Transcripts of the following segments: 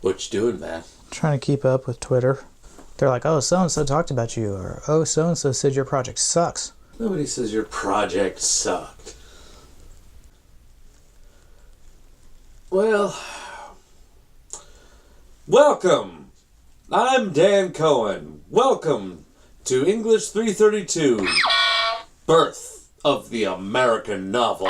What you doing, man? Trying to keep up with Twitter. They're like, oh, so-and-so talked about you, or oh, so-and-so said your project sucks. Nobody says your project sucked. Well, welcome. I'm Dan Cohen. Welcome to English 332, Birth of the American Novel.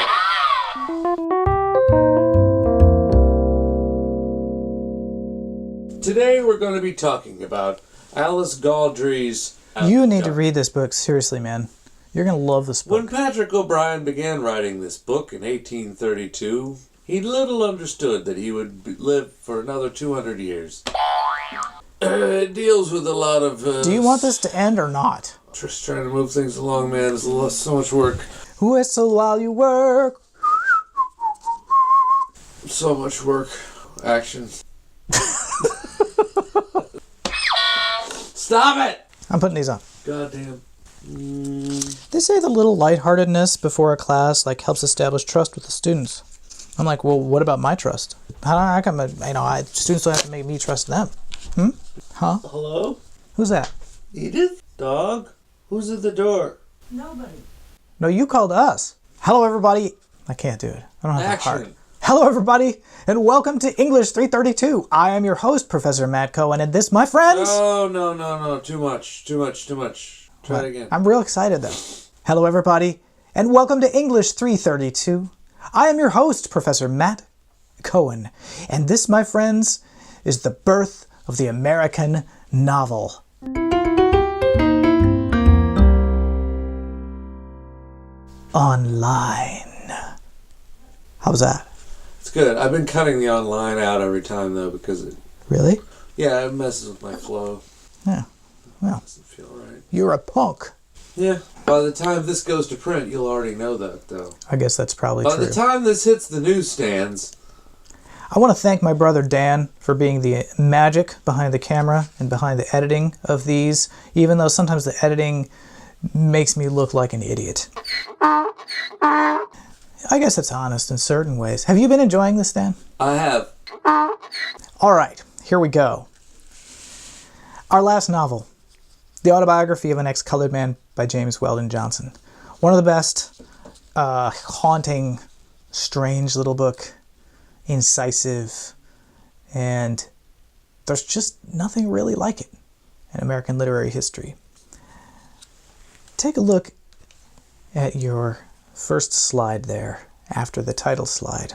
Today we're going to be talking about Alice Gaudry's... You need to read this book, seriously, man. You're going to love this book. When Patrick O'Brien began writing this book in 1832, he little understood that he would live for another 200 years. It deals with a lot of... Do you want this to end or not? Just trying to move things along, man. There's so much work. Whistle while you work. So much work. Action. Stop it! I'm putting these on. Goddamn. They say the little lightheartedness before a class helps establish trust with the students. I'm like, well, what about my trust? How come students don't have to make me trust them? Huh? Hello? Who's that? Edith? Dog? Who's at the door? Nobody. No, you called us. Hello, everybody. I can't do it. I don't have that heart. Action. Hello, everybody, and welcome to English 332. I am your host, Professor Matt Cohen, and this, my friends... No. Too much. Try it again. I'm real excited, though. Hello, everybody, and welcome to English 332. I am your host, Professor Matt Cohen, and this, my friends, is the birth of the American novel. Online. How's that? It's good. I've been cutting the online out every time, though, because it... Really? Yeah, it messes with my flow. Yeah. Well, It doesn't feel right. you're a punk. Yeah. By the time this goes to print, you'll already know that, though. I guess that's probably By true. the time this hits the newsstands... I want to thank my brother Dan for being the magic behind the camera and behind the editing of these, even though sometimes the editing makes me look like an idiot. I guess it's honest in certain ways. Have you been enjoying this, Dan? I have. All right, here we go. Our last novel, The Autobiography of an Ex-Colored Man by James Weldon Johnson. One of the best, haunting, strange little book, incisive, and there's just nothing really like it in American literary history. Take a look at your first slide there, after the title slide.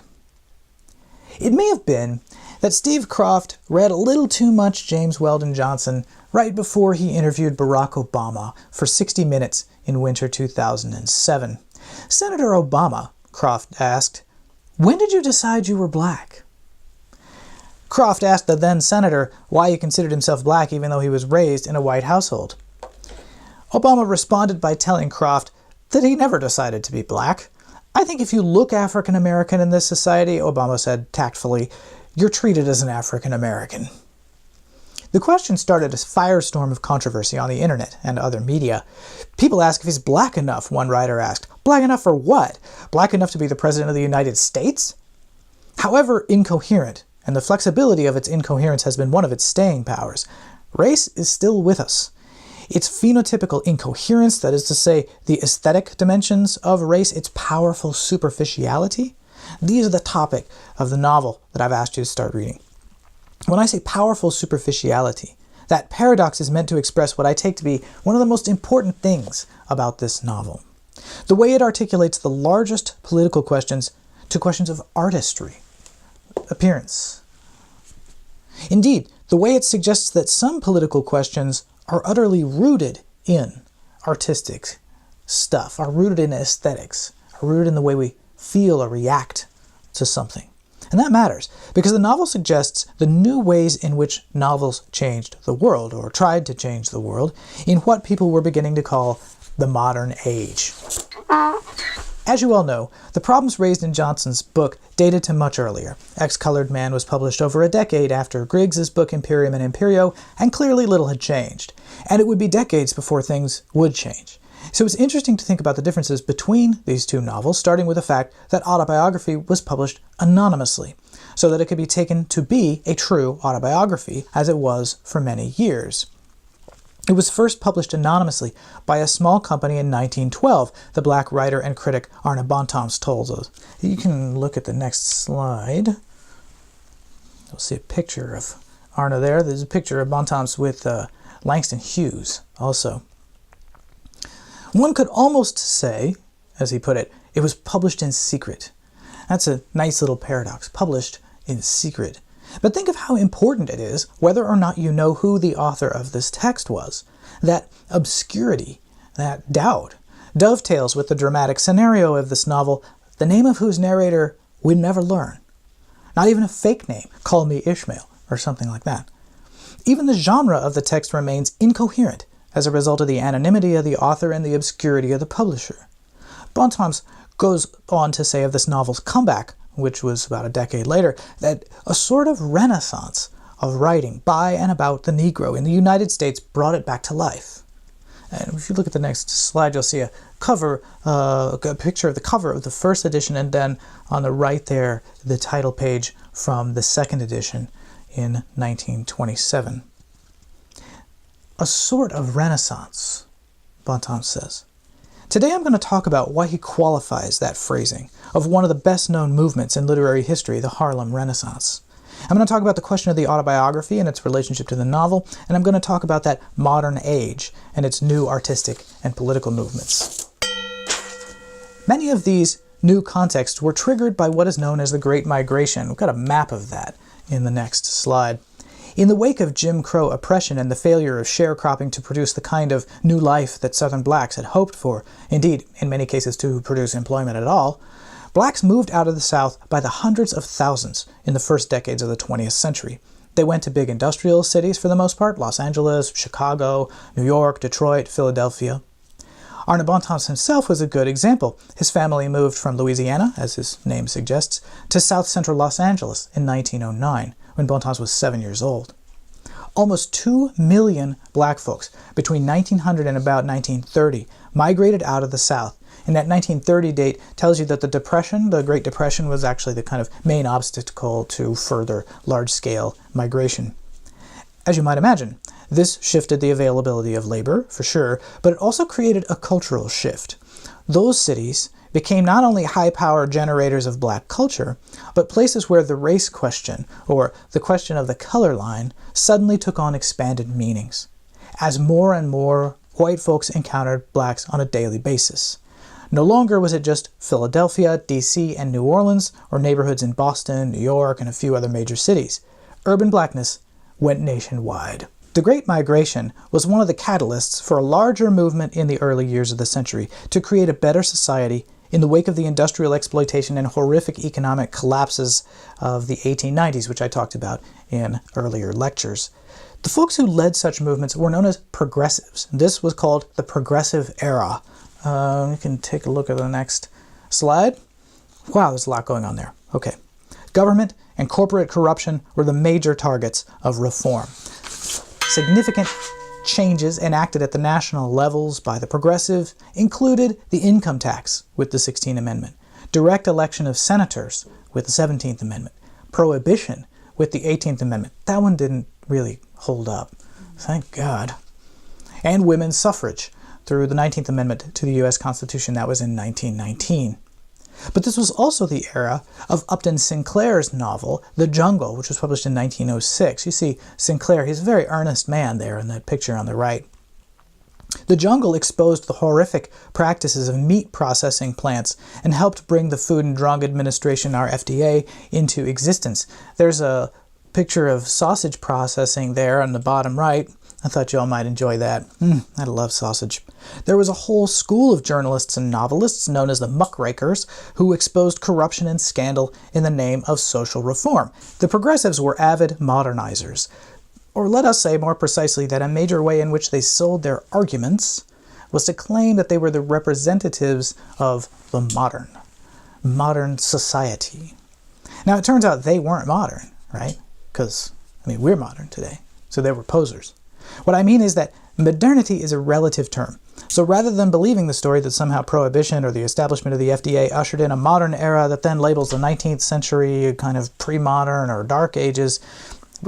It may have been that Steve Kroft read a little too much James Weldon Johnson right before he interviewed Barack Obama for 60 Minutes in winter 2007. Senator Obama, Kroft asked, "When did you decide you were black?" Kroft asked the then senator why he considered himself black even though he was raised in a white household. Obama responded by telling Kroft that he never decided to be black. "I think if you look African American in this society," Obama said tactfully, "you're treated as an African American." The question started a firestorm of controversy on the internet and other media. People ask if he's black enough, one writer asked. Black enough for what? Black enough to be the President of the United States? However incoherent, and the flexibility of its incoherence has been one of its staying powers, race is still with us. Its phenotypical incoherence, that is to say, the aesthetic dimensions of race, its powerful superficiality, these are the topic of the novel that I've asked you to start reading. When I say powerful superficiality, that paradox is meant to express what I take to be one of the most important things about this novel. The way it articulates the largest political questions to questions of artistry, appearance. Indeed, the way it suggests that some political questions are utterly rooted in artistic stuff, are rooted in aesthetics, are rooted in the way we feel or react to something. And that matters, because the novel suggests the new ways in which novels changed the world, or tried to change the world, in what people were beginning to call the modern age. As you all know, the problems raised in Johnson's book dated to much earlier. Ex-Colored Man was published over a decade after Griggs's book Imperium and Imperio, and clearly little had changed. And it would be decades before things would change. So it's interesting to think about the differences between these two novels, starting with the fact that Autobiography was published anonymously. so that it could be taken to be a true autobiography, as it was for many years. It was first published anonymously by a small company in 1912, the black writer and critic Arne Bontemps told us. You can look at the next slide. You'll see a picture of Arne there. There's a picture of Bontemps with Langston Hughes also. One could almost say, as he put it, it was published in secret. That's a nice little paradox, published in secret. But think of how important it is whether or not you know who the author of this text was. That obscurity, that doubt, dovetails with the dramatic scenario of this novel, the name of whose narrator we'd never learn. Not even a fake name, call me Ishmael, or something like that. Even the genre of the text remains incoherent as a result of the anonymity of the author and the obscurity of the publisher. Bontemps goes on to say of this novel's comeback, which was about a decade later, that a sort of renaissance of writing by and about the Negro in the United States brought it back to life. And if you look at the next slide, you'll see a picture of the cover of the first edition, and then on the right there, the title page from the second edition in 1927. A sort of renaissance, Bontemps says. Today I'm going to talk about why he qualifies that phrasing of one of the best-known movements in literary history, the Harlem Renaissance. I'm going to talk about the question of the autobiography and its relationship to the novel, and I'm going to talk about that modern age and its new artistic and political movements. Many of these new contexts were triggered by what is known as the Great Migration. We've got a map of that in the next slide. In the wake of Jim Crow oppression and the failure of sharecropping to produce the kind of new life that Southern blacks had hoped for, indeed, in many cases to produce employment at all, blacks moved out of the South by the hundreds of thousands in the first decades of the 20th century. They went to big industrial cities for the most part, Los Angeles, Chicago, New York, Detroit, Philadelphia. Arne Bontemps himself was a good example. His family moved from Louisiana, as his name suggests, to South Central Los Angeles in 1909, when Bontemps was 7 years old. Almost 2 million black folks between 1900 and about 1930 migrated out of the South. And that 1930 date tells you that the Great Depression, was actually the kind of main obstacle to further large-scale migration. As you might imagine, this shifted the availability of labor, for sure, but it also created a cultural shift. Those cities became not only high-power generators of black culture, but places where the race question, or the question of the color line, suddenly took on expanded meanings, as more and more white folks encountered blacks on a daily basis. No longer was it just Philadelphia, D.C., and New Orleans, or neighborhoods in Boston, New York, and a few other major cities. Urban blackness went nationwide. The Great Migration was one of the catalysts for a larger movement in the early years of the century to create a better society in the wake of the industrial exploitation and horrific economic collapses of the 1890s, which I talked about in earlier lectures. The folks who led such movements were known as progressives. This was called the Progressive Era. You can take a look at the next slide. Wow, there's a lot going on there. Okay. Government and corporate corruption were the major targets of reform. Significant changes enacted at the national levels by the progressives included the income tax with the 16th Amendment, direct election of senators with the 17th Amendment, prohibition with the 18th Amendment. That one didn't really hold up, thank God. And women's suffrage through the 19th Amendment to the U.S. Constitution. That was in 1919. But this was also the era of Upton Sinclair's novel, The Jungle, which was published in 1906. You see Sinclair, he's a very earnest man there in that picture on the right. The Jungle exposed the horrific practices of meat processing plants and helped bring the Food and Drug Administration, our FDA, into existence. There's a picture of sausage processing there on the bottom right. I thought y'all might enjoy that. I love sausage. There was a whole school of journalists and novelists known as the muckrakers who exposed corruption and scandal in the name of social reform. The progressives were avid modernizers. Or let us say more precisely that a major way in which they sold their arguments was to claim that they were the representatives of the modern society. Now it turns out they weren't modern, right? Because, we're modern today, so they were posers. What I mean is that modernity is a relative term. So rather than believing the story that somehow prohibition or the establishment of the FDA ushered in a modern era that then labels the 19th century kind of pre-modern or dark ages,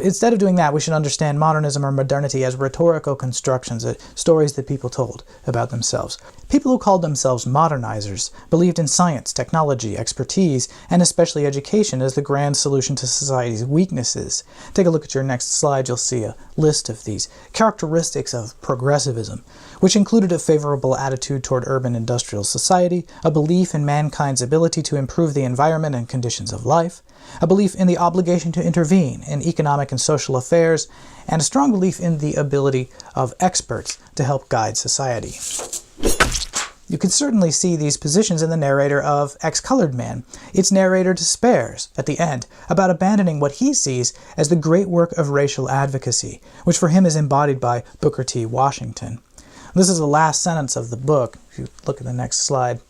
instead of doing that, we should understand modernism or modernity as rhetorical constructions, stories that people told about themselves. People who called themselves modernizers believed in science, technology, expertise, and especially education as the grand solution to society's weaknesses. Take a look at your next slide. You'll see a list of these characteristics of progressivism, which included a favorable attitude toward urban industrial society, a belief in mankind's ability to improve the environment and conditions of life, a belief in the obligation to intervene in economic and social affairs, and a strong belief in the ability of experts to help guide society. You can certainly see these positions in the narrator of Ex-Colored Man. Its narrator despairs, at the end, about abandoning what he sees as the great work of racial advocacy, which for him is embodied by Booker T. Washington. This is the last sentence of the book, if you look at the next slide.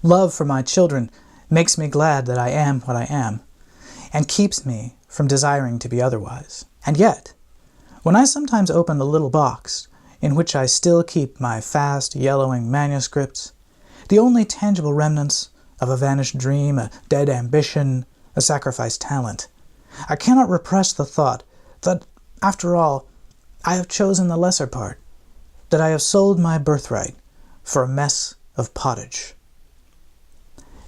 Love for my children makes me glad that I am what I am, and keeps me from desiring to be otherwise. And yet, when I sometimes open the little box in which I still keep my fast, yellowing manuscripts, the only tangible remnants of a vanished dream, a dead ambition, a sacrificed talent, I cannot repress the thought that, after all, I have chosen the lesser part, that I have sold my birthright for a mess of pottage.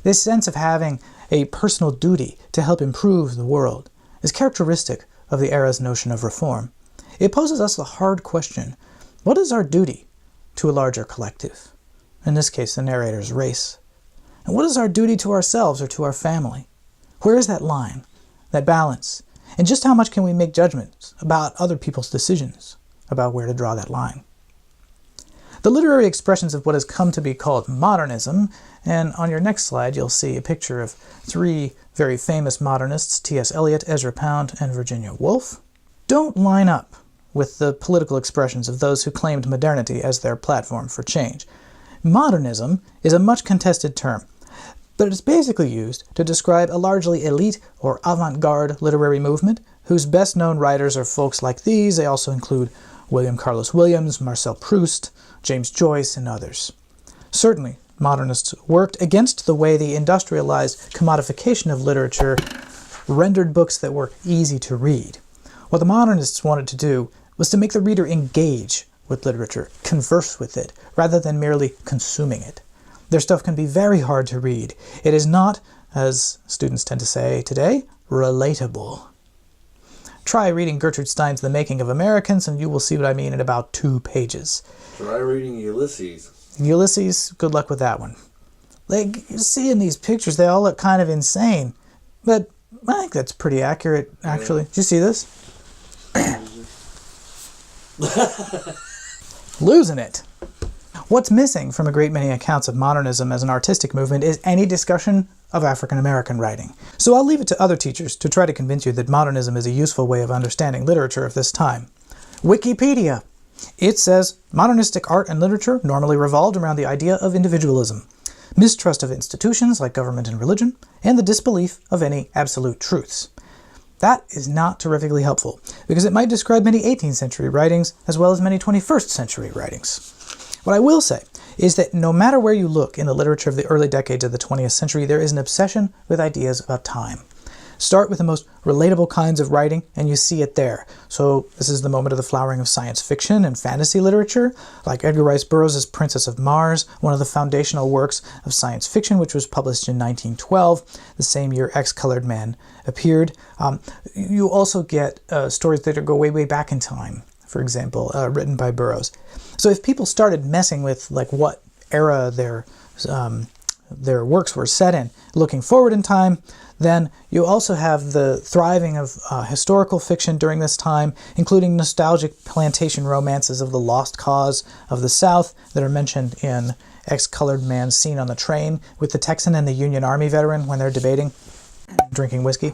This sense of having a personal duty to help improve the world is characteristic of the era's notion of reform. It poses us the hard question, what is our duty to a larger collective? In this case, the narrator's race. And what is our duty to ourselves or to our family? Where is that line, that balance? And just how much can we make judgments about other people's decisions about where to draw that line? The literary expressions of what has come to be called modernism, and on your next slide you'll see a picture of three very famous modernists, T.S. Eliot, Ezra Pound, and Virginia Woolf, don't line up with the political expressions of those who claimed modernity as their platform for change. Modernism is a much contested term, but it's basically used to describe a largely elite or avant-garde literary movement whose best-known writers are folks like these. They also include William Carlos Williams, Marcel Proust, James Joyce, and others. Certainly, modernists worked against the way the industrialized commodification of literature rendered books that were easy to read. What the modernists wanted to do was to make the reader engage with literature, converse with it, rather than merely consuming it. Their stuff can be very hard to read. It is not, as students tend to say today, relatable. Try reading Gertrude Stein's The Making of Americans, and you will see what I mean in about 2 pages. Try reading Ulysses. Ulysses, good luck with that one. Like, you see in these pictures, they all look kind of insane. But I think that's pretty accurate, actually. Yeah. Did you see this? Losing it. What's missing from a great many accounts of modernism as an artistic movement is any discussion of African American writing. So I'll leave it to other teachers to try to convince you that modernism is a useful way of understanding literature of this time. Wikipedia. It says, modernistic art and literature normally revolved around the idea of individualism, mistrust of institutions like government and religion, and the disbelief of any absolute truths. That is not terrifically helpful, because it might describe many 18th century writings as well as many 21st century writings. What I will say is that no matter where you look in the literature of the early decades of the 20th century, there is an obsession with ideas about time. Start with the most relatable kinds of writing, and you see it there. So this is the moment of the flowering of science fiction and fantasy literature, like Edgar Rice Burroughs' Princess of Mars, one of the foundational works of science fiction, which was published in 1912, the same year Ex-Colored Man appeared. You also get stories that go way, way back in time, for example, written by Burroughs. So if people started messing with like what era their works were set in, looking forward in time, then you also have the thriving of historical fiction during this time, including nostalgic plantation romances of the lost cause of the South that are mentioned in Ex-Colored Man's scene on the train with the Texan and the Union Army veteran when they're debating, drinking whiskey.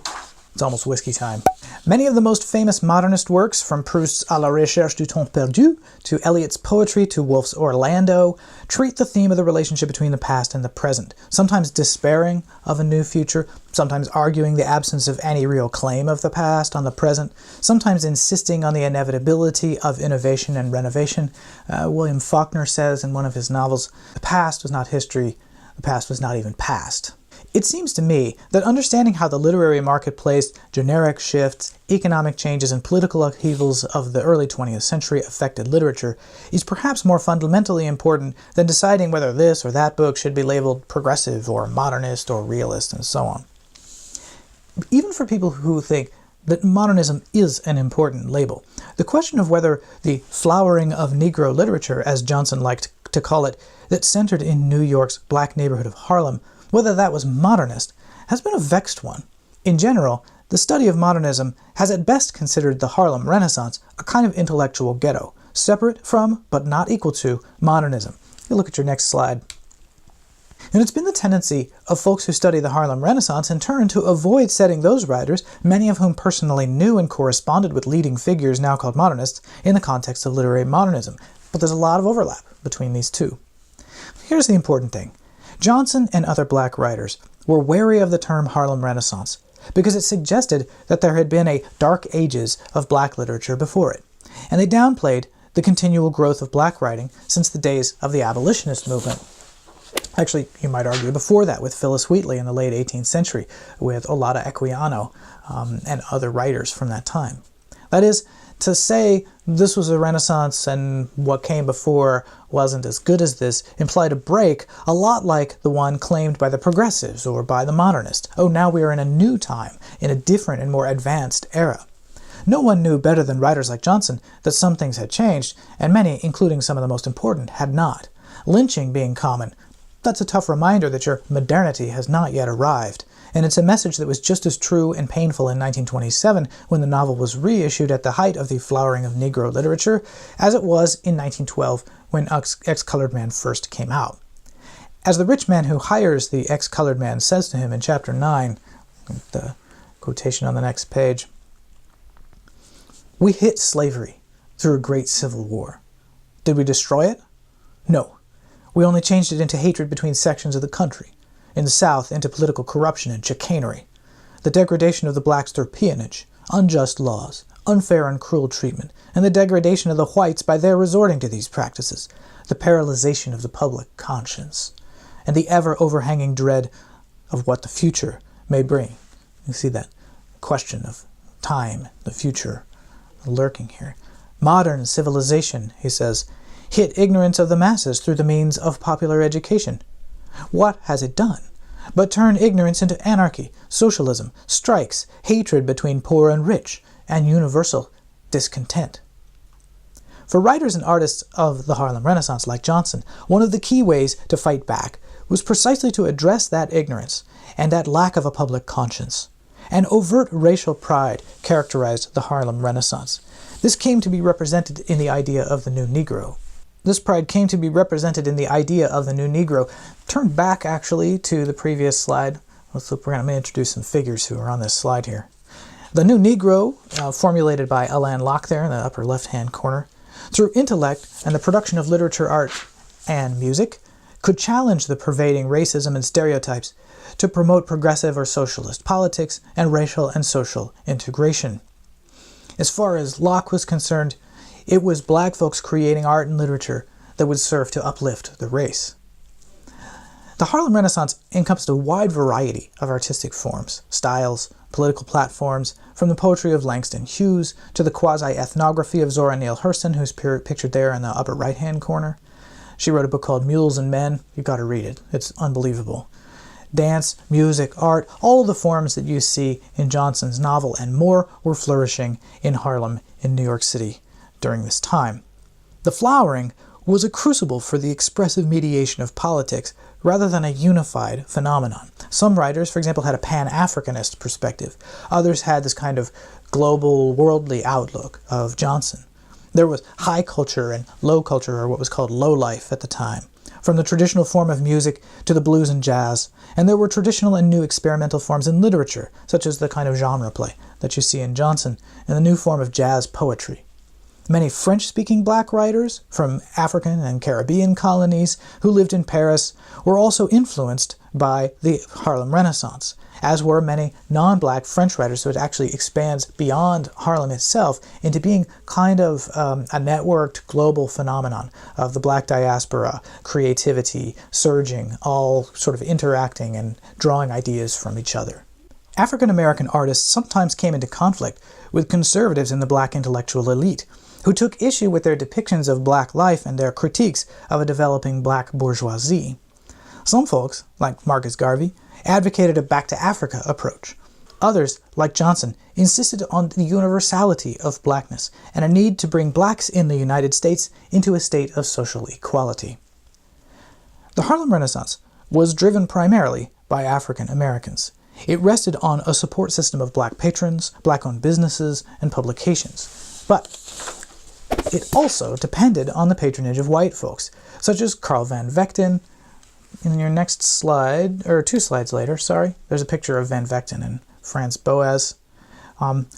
It's almost whiskey time. Many of the most famous modernist works, from Proust's À la recherche du temps perdu, to Eliot's poetry, to Woolf's Orlando, treat the theme of the relationship between the past and the present, sometimes despairing of a new future, sometimes arguing the absence of any real claim of the past on the present, sometimes insisting on the inevitability of innovation and renovation. William Faulkner says in one of his novels, "The past was not history, the past was not even past." It seems to me that understanding how the literary marketplace, generic shifts, economic changes, and political upheavals of the early 20th century affected literature is perhaps more fundamentally important than deciding whether this or that book should be labeled progressive or modernist or realist and so on. Even for people who think that modernism is an important label, the question of whether the flowering of Negro literature, as Johnson liked to call it, that centered in New York's black neighborhood of Harlem, whether that was modernist, has been a vexed one. In general, the study of modernism has at best considered the Harlem Renaissance a kind of intellectual ghetto, separate from, but not equal to, modernism. You look at your next slide. And it's been the tendency of folks who study the Harlem Renaissance in turn to avoid setting those writers, many of whom personally knew and corresponded with leading figures now called modernists, in the context of literary modernism. But there's a lot of overlap between these two. Here's the important thing. Johnson and other black writers were wary of the term Harlem Renaissance because it suggested that there had been a dark ages of black literature before it, and they downplayed the continual growth of black writing since the days of the abolitionist movement. Actually, you might argue before that with Phyllis Wheatley in the late 18th century, with Olaudah Equiano and other writers from that time. That is, to say this was a Renaissance and what came before wasn't as good as this implied a break a lot like the one claimed by the progressives or by the modernists. Oh, now we are in a new time, in a different and more advanced era. No one knew better than writers like Johnson that some things had changed, and many, including some of the most important, had not. Lynching being common, that's a tough reminder that your modernity has not yet arrived. And it's a message that was just as true and painful in 1927 when the novel was reissued at the height of the flowering of Negro literature, as it was in 1912 when Ex-Colored Man first came out. As the rich man who hires the ex-colored man says to him in chapter 9, the quotation on the next page, "We hit slavery through a great civil war. Did we destroy it? No. We only changed it into hatred between sections of the country. In the South, into political corruption and chicanery. The degradation of the blacks through peonage, unjust laws, unfair and cruel treatment, and the degradation of the whites by their resorting to these practices, the paralyzation of the public conscience, and the ever-overhanging dread of what the future may bring." You see that question of time, the future, lurking here. "Modern civilization," he says, "hit ignorance of the masses through the means of popular education. What has it done but turn ignorance into anarchy, socialism, strikes, hatred between poor and rich, and universal discontent?" For writers and artists of the Harlem Renaissance like Johnson, one of the key ways to fight back was precisely to address that ignorance and that lack of a public conscience. An overt racial pride characterized the Harlem Renaissance. This came to be represented in the idea of the new Negro. Turn back, actually, to the previous slide. I'm going to introduce some figures who are on this slide here. The new Negro, formulated by Alain Locke there in the upper left-hand corner, through intellect and the production of literature, art, and music, could challenge the pervading racism and stereotypes to promote progressive or socialist politics and racial and social integration. As far as Locke was concerned, it was black folks creating art and literature that would serve to uplift the race. The Harlem Renaissance encompassed a wide variety of artistic forms, styles, political platforms, from the poetry of Langston Hughes to the quasi-ethnography of Zora Neale Hurston, who's pictured there in the upper right-hand corner. She wrote a book called Mules and Men. You've got to read it. It's unbelievable. Dance, music, art, all of the forms that you see in Johnson's novel and more were flourishing in Harlem in New York City during this time. The flowering was a crucible for the expressive mediation of politics rather than a unified phenomenon. Some writers, for example, had a Pan-Africanist perspective. Others had this kind of global, worldly outlook of Johnson. There was high culture and low culture, or what was called low life at the time. from the traditional form of music to the blues and jazz, and there were traditional and new experimental forms in literature, such as the kind of genre play that you see in Johnson, and the new form of jazz poetry. Many French-speaking black writers from African and Caribbean colonies who lived in Paris were also influenced by the Harlem Renaissance, as were many non-black French writers, so it actually expands beyond Harlem itself into being kind of a networked global phenomenon of the black diaspora, creativity, surging, all sort of interacting and drawing ideas from each other. African-American artists sometimes came into conflict with conservatives in the black intellectual elite, who took issue with their depictions of black life and their critiques of a developing black bourgeoisie. Some folks, like Marcus Garvey, advocated a back-to-Africa approach. Others, like Johnson, insisted on the universality of blackness and a need to bring blacks in the United States into a state of social equality. The Harlem Renaissance was driven primarily by African Americans. It rested on a support system of black patrons, black-owned businesses, and publications. But it also depended on the patronage of white folks, such as Carl Van Vechten. In your next slide, or 2 slides later, sorry, there's a picture of Van Vechten and Franz Boas,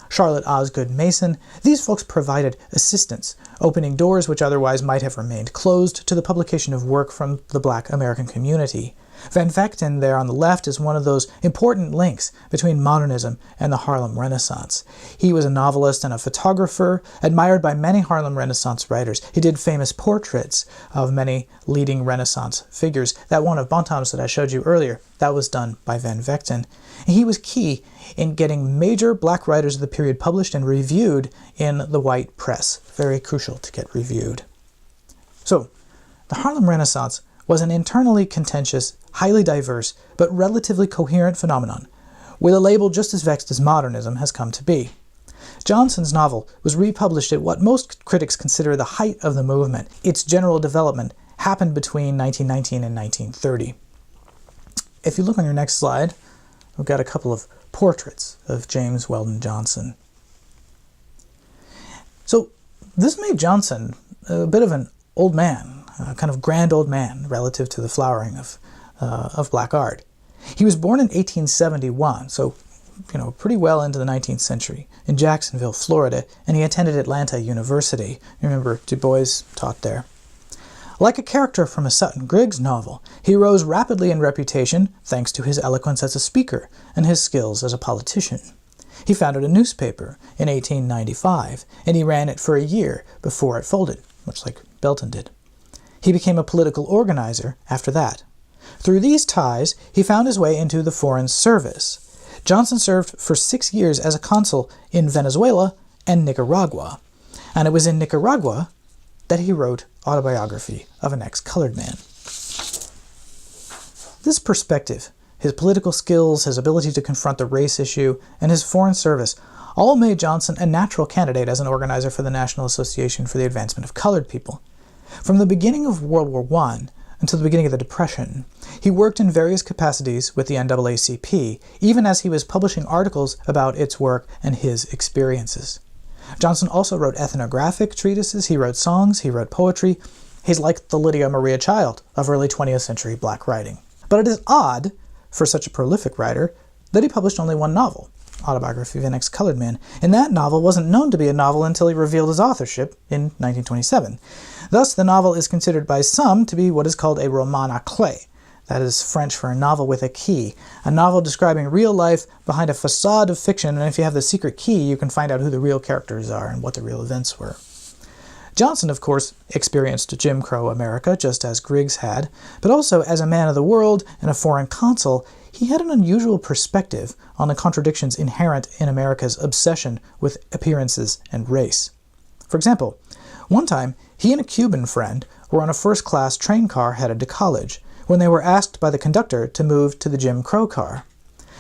Charlotte Osgood Mason. These folks provided assistance, opening doors which otherwise might have remained closed to the publication of work from the black American community. Van Vechten there on the left is one of those important links between modernism and the Harlem Renaissance. He was a novelist and a photographer, admired by many Harlem Renaissance writers. He did famous portraits of many leading Renaissance figures. That one of Bontemps that I showed you earlier, that was done by Van Vechten. And he was key in getting major black writers of the period published and reviewed in the white press. Very crucial to get reviewed. So, the Harlem Renaissance was an internally contentious, highly diverse, but relatively coherent phenomenon, with a label just as vexed as modernism has come to be. Johnson's novel was republished at what most critics consider the height of the movement. Its general development happened between 1919 and 1930. If you look on your next slide, we've got a couple of portraits of James Weldon Johnson. So this made Johnson a bit of an old man, a kind of grand old man relative to the flowering of black art. He was born in 1871, so pretty well into the 19th century, in Jacksonville, Florida, and he attended Atlanta University. You remember Du Bois taught there. Like a character from a Sutton Griggs novel, he rose rapidly in reputation thanks to his eloquence as a speaker and his skills as a politician. He founded a newspaper in 1895, and he ran it for a year before it folded, much like Belton did. He became a political organizer after that. Through these ties, he found his way into the Foreign Service. Johnson served for 6 years as a consul in Venezuela and Nicaragua, and it was in Nicaragua that he wrote Autobiography of an Ex-Colored Man. This perspective, his political skills, his ability to confront the race issue, and his foreign service all made Johnson a natural candidate as an organizer for the National Association for the Advancement of Colored People. From the beginning of World War I until the beginning of the Depression, he worked in various capacities with the NAACP, even as he was publishing articles about its work and his experiences. Johnson also wrote ethnographic treatises, he wrote songs, he wrote poetry. He's like the Lydia Maria Child of early 20th century black writing. But it is odd, for such a prolific writer, that he published only one novel, Autobiography of an Ex-Colored Man, and that novel wasn't known to be a novel until he revealed his authorship in 1927. Thus, the novel is considered by some to be what is called a roman à clef, that is French for a novel with a key, a novel describing real life behind a facade of fiction, and if you have the secret key, you can find out who the real characters are and what the real events were. Johnson, of course, experienced Jim Crow America, just as Griggs had, but also as a man of the world and a foreign consul, he had an unusual perspective on the contradictions inherent in America's obsession with appearances and race. For example, one time, he and a Cuban friend were on a first-class train car headed to college, when they were asked by the conductor to move to the Jim Crow car.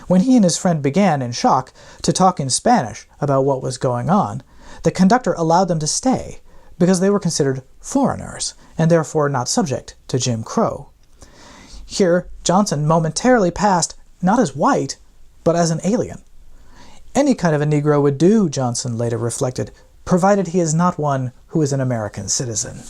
When he and his friend began, in shock, to talk in Spanish about what was going on, the conductor allowed them to stay, because they were considered foreigners, and therefore not subject to Jim Crow. Here, Johnson momentarily passed not as white, but as an alien. Any kind of a Negro would do, Johnson later reflected, provided he is not one who is an American citizen.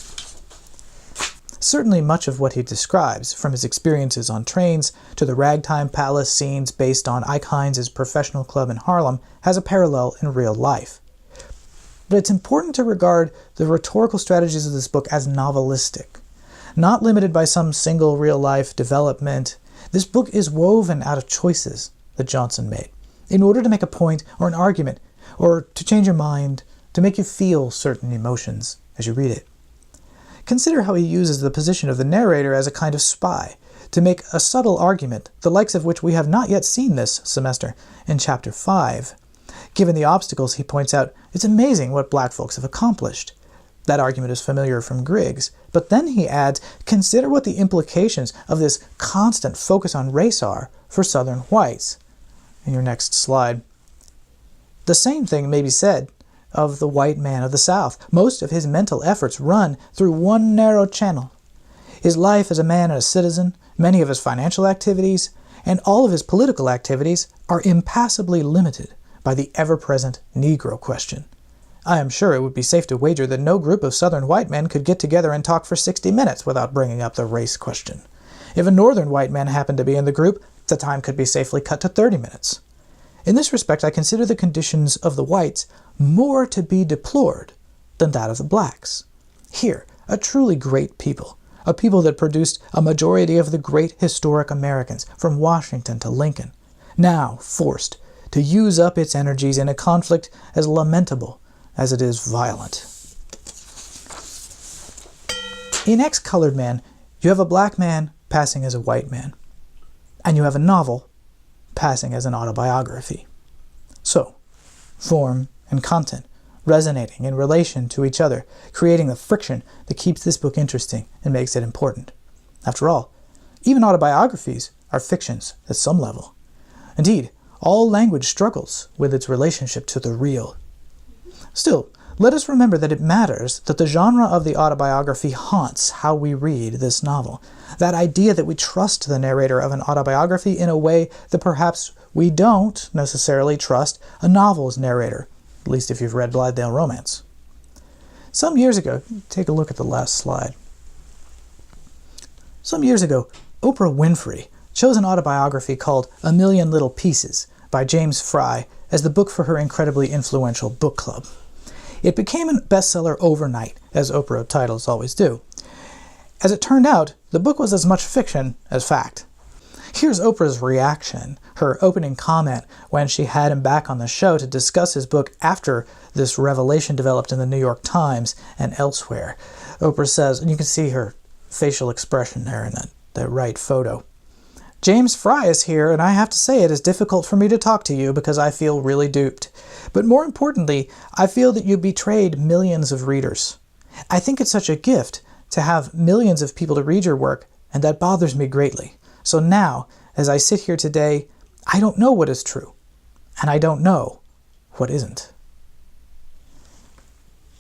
Certainly much of what he describes, from his experiences on trains to the ragtime palace scenes based on Ike Hines' professional club in Harlem, has a parallel in real life. But it's important to regard the rhetorical strategies of this book as novelistic. Not limited by some single real-life development, this book is woven out of choices that Johnson made, in order to make a point or an argument, or to change your mind, to make you feel certain emotions as you read it. Consider how he uses the position of the narrator as a kind of spy, to make a subtle argument, the likes of which we have not yet seen this semester, in Chapter 5. Given the obstacles he points out, it's amazing what black folks have accomplished. That argument is familiar from Griggs, but then he adds, consider what the implications of this constant focus on race are for Southern whites. In your next slide. The same thing may be said of the white man of the South. Most of his mental efforts run through one narrow channel. His life as a man and a citizen, many of his financial activities, and all of his political activities are impassably limited by the ever-present Negro question. I am sure it would be safe to wager that no group of Southern white men could get together and talk for 60 minutes without bringing up the race question. If a Northern white man happened to be in the group, the time could be safely cut to 30 minutes. In this respect, I consider the conditions of the whites more to be deplored than that of the blacks. Here, a truly great people, a people that produced a majority of the great historic Americans, from Washington to Lincoln, now forced to use up its energies in a conflict as lamentable as it is violent. In Ex-Colored Man, you have a black man passing as a white man, and you have a novel passing as an autobiography. So, form and content resonating in relation to each other, creating the friction that keeps this book interesting and makes it important. After all, even autobiographies are fictions at some level. Indeed, all language struggles with its relationship to the real. Still, let us remember that it matters that the genre of the autobiography haunts how we read this novel. That idea that we trust the narrator of an autobiography in a way that perhaps we don't necessarily trust a novel's narrator, at least if you've read Blithedale Romance. Some years ago, take a look at the last slide. Some years ago, Oprah Winfrey chose an autobiography called A Million Little Pieces by James Fry as the book for her incredibly influential book club. It became a bestseller overnight, as Oprah titles always do. As it turned out, the book was as much fiction as fact. Here's Oprah's reaction, her opening comment when she had him back on the show to discuss his book after this revelation developed in the New York Times and elsewhere. Oprah says, and you can see her facial expression there in that right photo, James Fry is here, and I have to say it is difficult for me to talk to you because I feel really duped. But more importantly, I feel that you betrayed millions of readers. I think it's such a gift to have millions of people to read your work, and that bothers me greatly. So now, as I sit here today, I don't know what is true, and I don't know what isn't.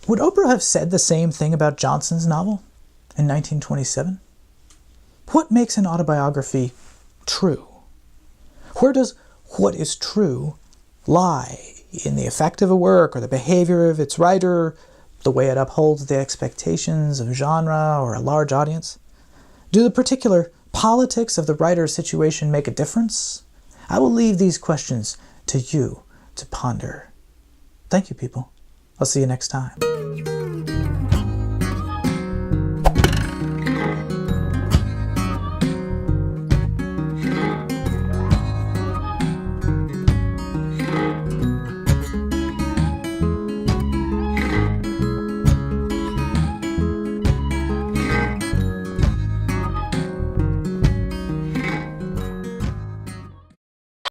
Would Oprah have said the same thing about Johnson's novel in 1927? What makes an autobiography true? Where does what is true lie? In the effect of a work, or the behavior of its writer, the way it upholds the expectations of genre or a large audience? Do the particular politics of the writer's situation make a difference? I will leave these questions to you to ponder. Thank you, people. I'll see you next time.